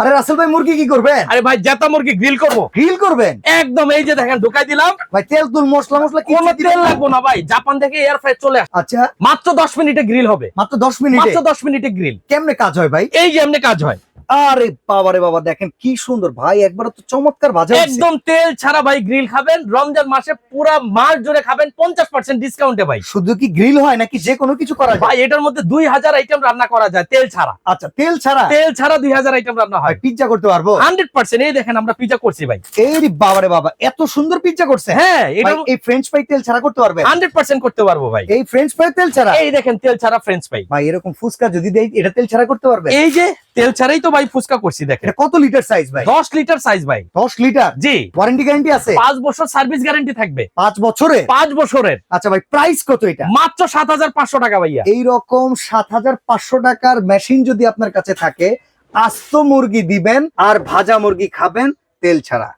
আরে রাসেল ভাই মুরগি কি করবেন? আরে ভাই জেতা মুরগি গ্রিল করব। গ্রিল করবেন? একদম এই যে দেখেন ঢুকাই দিলাম। ভাই তেল তুল মশলা মশলা কি কোনো তেল লাগবে না ভাই, জাপান থেকে এয়ার ফ্রাই চলে আসে। আচ্ছা মাত্র 10 মিনিটে গ্রিল হবে। মাত্র 10 মিনিটে? মাত্র 10 মিনিটে গ্রিল। কেমনে কাজ হয় ভাই? এই যে এমনি কাজ হয়। আরে বাবা রে বাবা, দেখেন কি সুন্দর ভাই, একবার তো চমৎকার ভাজা হচ্ছে। একদম তেল ছাড়া ভাই গ্রিল খাবেন। রমজান মাসে পুরো মাস জুড়ে খাবেন 50% ডিসকাউন্টে ভাই। শুধু কি গ্রিল হয় নাকি যে কোনো কিছু করা যায়? ভাই এটার মধ্যে 2000 আইটেম রান্না করা যায় তেল ছাড়া। আচ্ছা তেল ছাড়া? তেল ছাড়া 2000 আইটেম রান্না হয়। পিজ্জা করতে পারবো? 100%। এই দেখেন আমরা পিজ্জা করছি ভাই। এই রে বাবা রে বাবা, এত সুন্দর পিজ্জা করছে। হ্যাঁ এটা ভাই, এই ফ্রেঞ্চ ফ্রাই তেল ছাড়া করতে পারবে? 100% করতে পারবো ভাই। এই ফ্রেঞ্চ ফ্রাই তেল ছাড়া? এই দেখেন তেল ছাড়া ফ্রেঞ্চ ফ্রাই। ভাই এরকম ফুচকা যদি দেই, এটা তেল ছাড়া করতে পারবে? এই যে তেল ছাড়াই তো ভাই ফুচকা করছি দেখেন। এটা কত লিটার সাইজ ভাই? 10 লিটার সাইজ ভাই। 10 লিটার? জি। ওয়ারেন্টি গ্যারান্টি আছে? 5 বছর সার্ভিস গ্যারান্টি থাকবে। 5 বছরে? 5 বছরের। আচ্ছা ভাই, প্রাইস কত এটা? মাত্র 7500 টাকা ভাইয়া। এইরকম 7500 টাকার মেশিন যদি আপনার কাছে থাকে, আস্ত মুরগি দিবেন আর ভাজা মুরগি খাবেন তেল ছাড়া।